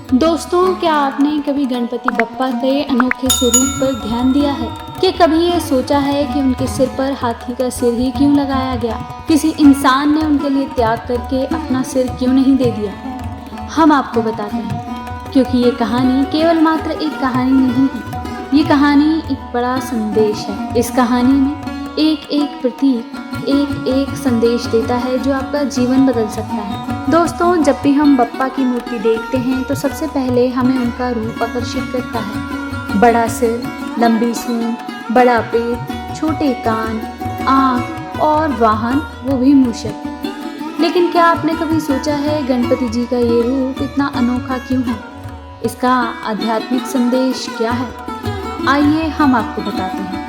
दोस्तों, क्या आपने कभी गणपति बप्पा के अनोखे स्वरूप पर ध्यान दिया है कि कभी ये सोचा है कि उनके सिर पर हाथी का सिर ही क्यों लगाया गया? किसी इंसान ने उनके लिए त्याग करके अपना सिर क्यों नहीं दे दिया? हम आपको बताते हैं, क्योंकि ये कहानी केवल मात्र एक कहानी नहीं है, ये कहानी एक बड़ा संदेश है। इस कहानी में एक एक प्रतीक एक एक संदेश देता है जो आपका जीवन बदल सकता है। दोस्तों, जब भी हम बप्पा की मूर्ति देखते हैं तो सबसे पहले हमें उनका रूप आकर्षित करता है। बड़ा सिर, लंबी सूंड, बड़ा पेट, छोटे कान, आँख और वाहन, वो भी मूषक। लेकिन क्या आपने कभी सोचा है गणपति जी का ये रूप इतना अनोखा क्यों है? इसका आध्यात्मिक संदेश क्या है? आइए हम आपको बताते हैं।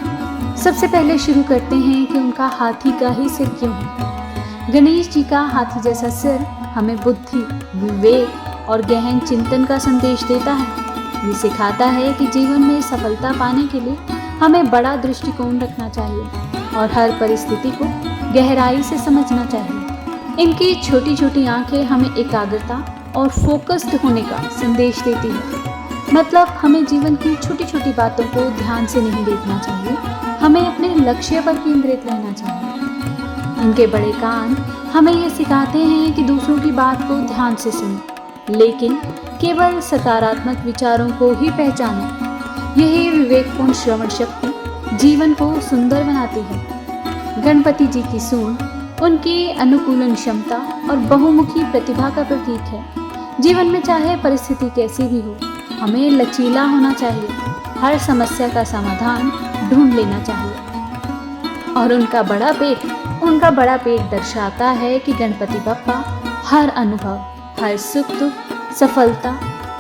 सबसे पहले शुरू करते हैं कि उनका हाथी का ही सिर क्यों है। गणेश जी का हाथी जैसा सिर हमें बुद्धि, विवेक और गहन चिंतन का संदेश देता है। ये सिखाता है कि जीवन में सफलता पाने के लिए हमें बड़ा दृष्टिकोण रखना चाहिए और हर परिस्थिति को गहराई से समझना चाहिए। इनकी छोटी छोटी आंखें हमें एकाग्रता और फोकस्ड होने का संदेश देती है। मतलब हमें जीवन की छोटी छोटी बातों को ध्यान से नहीं देखना चाहिए, हमें अपने लक्ष्य पर केंद्रित रहना चाहिए। इनके बड़े कान हमें ये सिखाते हैं कि दूसरों की बात को ध्यान से सुनें, लेकिन केवल सकारात्मक विचारों को ही पहचानें। यही विवेकपूर्ण श्रवण शक्ति जीवन को सुंदर बनाती है। गणपति जी की सूंड उनकी अनुकूलन क्षमता और बहुमुखी प्रतिभा का प्रतीक है। जीवन में चाहे परिस्थिति कैसी भी हो, हमें लचीला होना चाहिए, हर समस्या का समाधान ढूंढ लेना चाहिए। और उनका बड़ा पेट दर्शाता है कि गणपति बप्पा हर अनुभव, हर सुख दुख, सफलता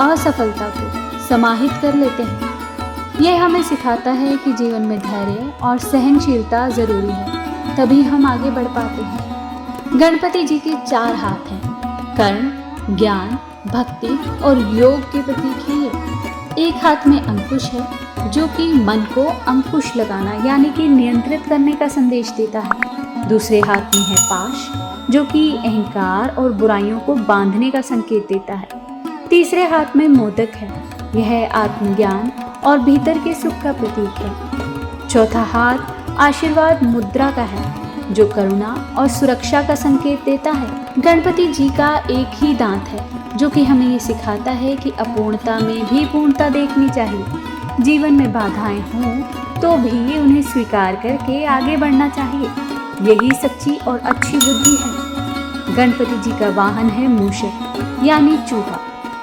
असफलता को समाहित कर लेते हैं। यह हमें सिखाता है कि जीवन में धैर्य और सहनशीलता जरूरी है, तभी हम आगे बढ़ पाते हैं। गणपति जी के 4 हाथ हैं। कर्ण, ज्ञान, भक्ति और योग के प्रतीक है ये। एक हाथ में अंकुश है जो कि मन को अंकुश लगाना यानी कि नियंत्रित करने का संदेश देता है। दूसरे हाथ में है पाश जो कि अहंकार और बुराइयों को बांधने का संकेत देता है। तीसरे हाथ में मोदक है, यह आत्मज्ञान और भीतर के सुख का प्रतीक है। चौथा हाथ आशीर्वाद मुद्रा का है जो करुणा और सुरक्षा का संकेत देता है। गणपति जी का एक ही दांत है जो कि हमें ये सिखाता है कि अपूर्णता में भी पूर्णता देखनी चाहिए। जीवन में बाधाएं हों तो भी उन्हें स्वीकार करके आगे बढ़ना चाहिए, यही सच्ची और अच्छी बुद्धि है। गणपति जी का वाहन है मूषक यानी चूहा,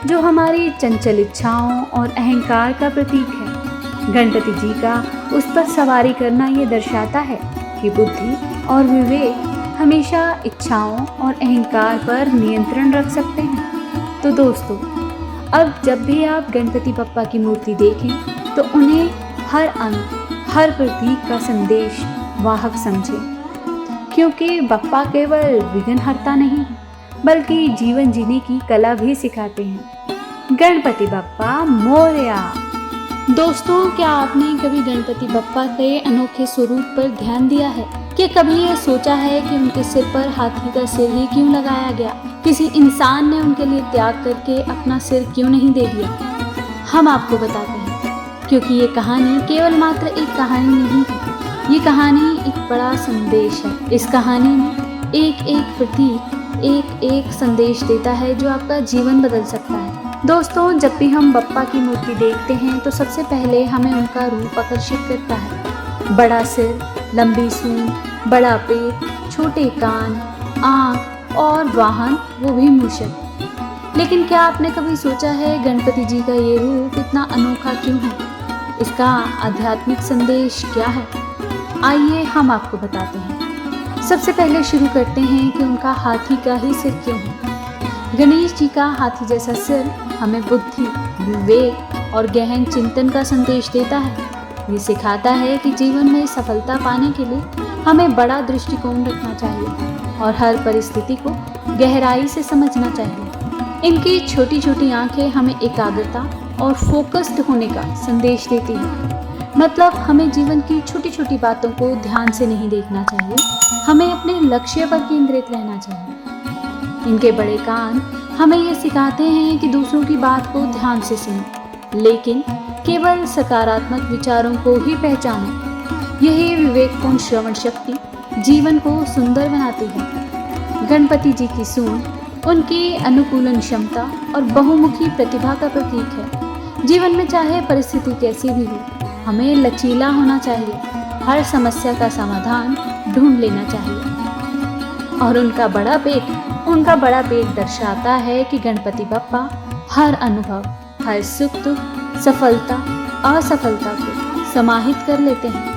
जो हमारी चंचल इच्छाओं और अहंकार का प्रतीक है। गणपति जी का उस पर सवारी करना ये दर्शाता है कि बुद्धि और विवेक हमेशा इच्छाओं और अहंकार पर नियंत्रण रख सकते हैं। तो दोस्तों, अब जब भी आप गणपति बप्पा की मूर्ति देखें तो उन्हें हर अंग, हर प्रतीक का संदेश वाहक समझें, क्योंकि बप्पा केवल विघ्नहर्ता नहीं है बल्कि जीवन जीने की कला भी सिखाते हैं। गणपति बप्पा मोरया। दोस्तों, क्या आपने कभी गणपति बप्पा के अनोखे स्वरूप पर ध्यान दिया है कि कभी ये सोचा है कि उनके सिर पर हाथी का सिर ही क्यों लगाया गया? किसी इंसान ने उनके लिए त्याग करके अपना सिर क्यों नहीं दे दिया? हम आपको बताते हैं, क्योंकि ये कहानी केवल मात्र एक कहानी नहीं है, ये कहानी एक बड़ा संदेश है। इस कहानी में एक एक प्रतीक एक एक संदेश देता है जो आपका जीवन बदल सकता है। दोस्तों, जब भी हम बप्पा की मूर्ति देखते हैं तो सबसे पहले हमें उनका रूप आकर्षित करता है। बड़ा सिर, लंबी सूंड, बड़ा पेट, छोटे कान, आँख और वाहन, वो भी मूषक। लेकिन क्या आपने कभी सोचा है गणपति जी का ये रूप इतना अनोखा क्यों है? इसका आध्यात्मिक संदेश क्या है? आइए हम आपको बताते हैं। सबसे पहले शुरू करते हैं कि उनका हाथी का ही सिर क्यों है। गणेश जी का हाथी जैसा सिर हमें बुद्धि, विवेक और गहन चिंतन का संदेश देता है। ये सिखाता है कि जीवन में सफलता पाने के लिए हमें बड़ा दृष्टिकोण रखना चाहिए और हर परिस्थिति को गहराई से समझना चाहिए। इनकी छोटी छोटी आंखें हमें एकाग्रता और फोकस्ड होने का संदेश देती है। मतलब हमें जीवन की छोटी छोटी बातों को ध्यान से नहीं देखना चाहिए, हमें अपने लक्ष्य पर केंद्रित रहना चाहिए। इनके बड़े कान हमें ये सिखाते हैं कि दूसरों की बात को ध्यान से सुनो, लेकिन केवल सकारात्मक विचारों को ही पहचानो। यही विवेकपूर्ण श्रवण शक्ति जीवन को सुंदर बनाती है। गणपति जी की सूंड उनकी अनुकूलन क्षमता और बहुमुखी प्रतिभा का प्रतीक है। जीवन में चाहे परिस्थिति कैसी भी हो, हमें लचीला होना चाहिए, हर समस्या का समाधान ढूंढ लेना चाहिए। और उनका बड़ा पेट दर्शाता है कि गणपति बप्पा हर अनुभव, हर सुख दुख, सफलता असफलता को समाहित कर लेते हैं।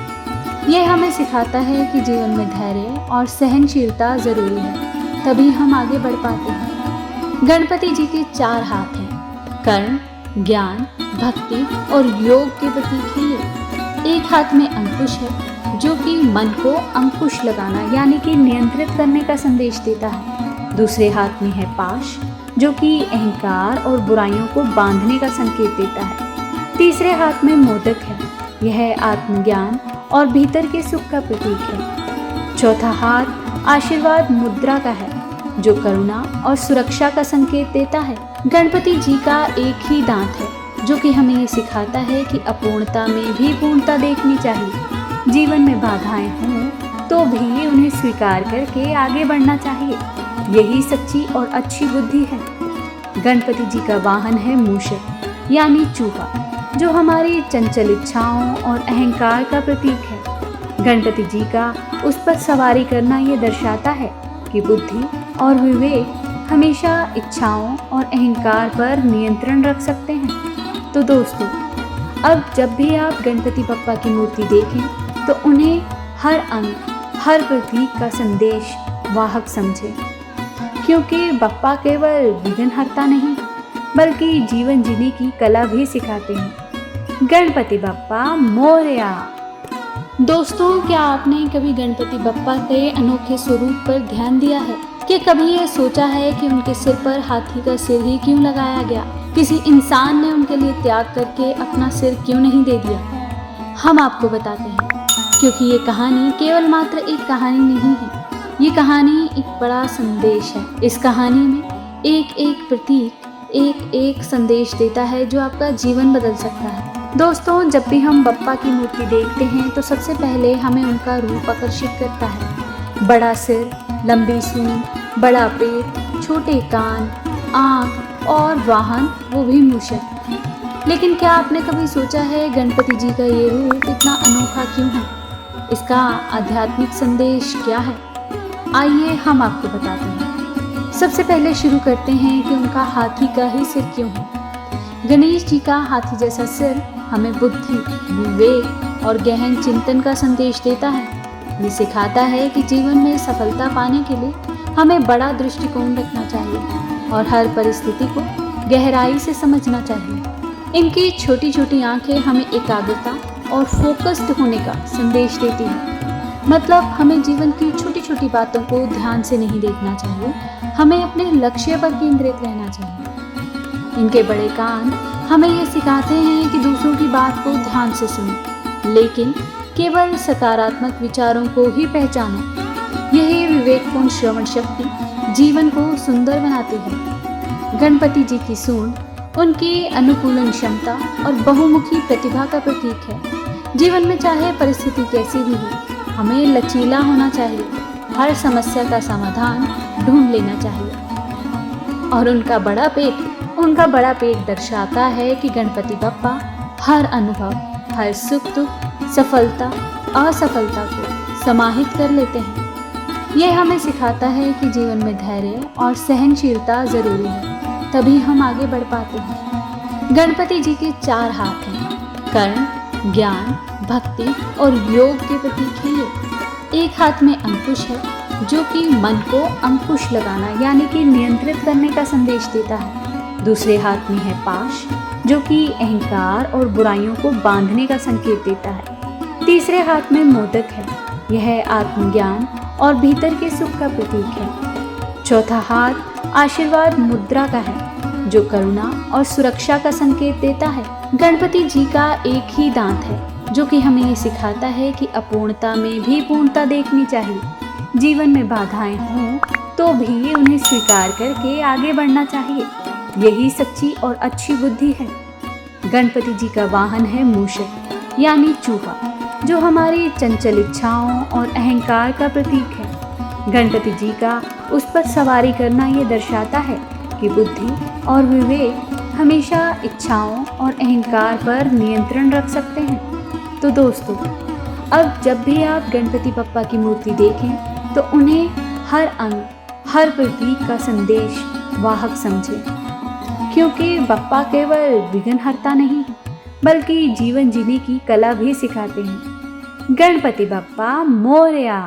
यह हमें सिखाता है कि जीवन में धैर्य और सहनशीलता जरूरी है, तभी हम आगे बढ़ पाते हैं। गणपति जी के 4 हाथ हैं, कर्म, ज्ञान, भक्ति और योग के प्रतीक हैं ये। एक हाथ में अंकुश है, जो कि मन को अंकुश लगाना यानी कि नियंत्रित करने का संदेश देता है। दूसरे हाथ में है पाश, जो कि अहंकार और बुराइयों को बांधने का संकेत देता है। तीसरे हाथ में मोदक है, यह आत्मज्ञान और भीतर के सुख का प्रतीक है। चौथा हाथ आशीर्वाद मुद्रा का है, जो करुणा और सुरक्षा का संकेत देता है। गणपति जी का एक ही दांत है, जो कि हमें ये सिखाता है कि अपूर्णता में भी पूर्णता देखनी चाहिए। जीवन में बाधाएं हों तो भी उन्हें स्वीकार करके आगे बढ़ना चाहिए। यही सच्ची और अच्छी बुद्धि है। गणपति जी का वाहन है मूषक यानी चूहा, जो हमारी चंचल इच्छाओं और अहंकार का प्रतीक है। गणपति जी का उस पर सवारी करना ये दर्शाता है कि बुद्धि और विवेक हमेशा इच्छाओं और अहंकार पर नियंत्रण रख सकते हैं। तो दोस्तों, अब जब भी आप गणपति बप्पा की मूर्ति देखें तो उन्हें हर अंग, हर प्रतीक का संदेश वाहक समझें, क्योंकि बप्पा केवल विघ्नहर्ता नहीं बल्कि जीवन जीने की कला भी सिखाते हैं। गणपति बप्पा मोरया। दोस्तों, क्या आपने कभी गणपति बप्पा के अनोखे स्वरूप पर ध्यान दिया है कि कभी ये सोचा है कि उनके सिर पर हाथी का सिर ही क्यों लगाया गया? किसी इंसान ने उनके लिए त्याग करके अपना सिर क्यों नहीं दे दिया? हम आपको बताते हैं, क्योंकि ये कहानी केवल मात्र एक कहानी नहीं है, ये कहानी एक बड़ा संदेश है। इस कहानी में एक एक प्रतीक एक एक संदेश देता है जो आपका जीवन बदल सकता है। दोस्तों, जब भी हम बप्पा की मूर्ति देखते हैं तो सबसे पहले हमें उनका रूप आकर्षित करता है। बड़ा सिर, लंबी सूंड, बड़ा पेट, छोटे कान, आँख और वाहन, वो भी मूषक। लेकिन क्या आपने कभी सोचा है गणपति जी का ये रूप इतना अनोखा क्यों है? इसका आध्यात्मिक संदेश क्या है? आइए हम आपको बताते हैं। सबसे पहले शुरू करते हैं कि उनका हाथी का ही सिर क्यों है। गणेश जी का हाथी जैसा सिर हमें बुद्धि, विवेक और गहन चिंतन का संदेश देता है। ये सिखाता है कि जीवन में सफलता पाने के लिए हमें बड़ा दृष्टिकोण रखना चाहिए और हर परिस्थिति को गहराई से समझना चाहिए। इनकी छोटी छोटी आंखें हमें एकाग्रता और फोकस्ड होने का संदेश देती हैं। मतलब हमें जीवन की छोटी छोटी बातों को ध्यान से नहीं देखना चाहिए, हमें अपने लक्ष्य पर केंद्रित रहना चाहिए। इनके बड़े कान हमें ये सिखाते हैं कि दूसरों की बात को ध्यान से सुनो, लेकिन केवल सकारात्मक विचारों को ही पहचानो। यही विवेकपूर्ण श्रवण शक्ति जीवन को सुंदर बनाती है। गणपति जी की सूंड उनकी अनुकूलन क्षमता और बहुमुखी प्रतिभा का प्रतीक है। जीवन में चाहे परिस्थिति कैसी भी हो, हमें लचीला होना चाहिए, हर समस्या का समाधान ढूंढ लेना चाहिए। और उनका बड़ा पेट दर्शाता है कि गणपति बप्पा हर अनुभव, हर सुख दुख, सफलता असफलता को समाहित कर लेते हैं। यह हमें सिखाता है कि जीवन में धैर्य और सहनशीलता जरूरी है, तभी हम आगे बढ़ पाते हैं। गणपति जी के 4 हाथ हैं, कर्म, ज्ञान, भक्ति और योग के प्रतीक हैं ये। एक हाथ में अंकुश है, जो कि मन को अंकुश लगाना यानी कि नियंत्रित करने का संदेश देता है। दूसरे हाथ में है पाश, जो कि अहंकार और बुराइयों को बांधने का संकेत देता है। तीसरे हाथ में मोदक है, यह आत्मज्ञान और भीतर के सुख का प्रतीक है। चौथा हाथ आशीर्वाद मुद्रा का है, जो करुणा और सुरक्षा का संकेत देता है। गणपति जी का एक ही दांत है, जो कि हमें ये सिखाता है कि अपूर्णता में भी पूर्णता देखनी चाहिए। जीवन में बाधाएं हों तो भी उन्हें स्वीकार करके आगे बढ़ना चाहिए। यही सच्ची और अच्छी बुद्धि है। गणपति जी का वाहन है मूषक यानी चूहा, जो हमारी चंचल इच्छाओं और अहंकार का प्रतीक है। गणपति जी का उस पर सवारी करना ये दर्शाता है कि बुद्धि और विवेक हमेशा इच्छाओं और अहंकार पर नियंत्रण रख सकते हैं। तो दोस्तों, अब जब भी आप गणपति बप्पा की मूर्ति देखें तो उन्हें हर अंग, हर प्रतीक का संदेश वाहक समझें, क्योंकि बप्पा केवल विघ्नहर्ता नहीं बल्कि जीवन जीने की कला भी सिखाते हैं। गणपति बप्पा मोरया।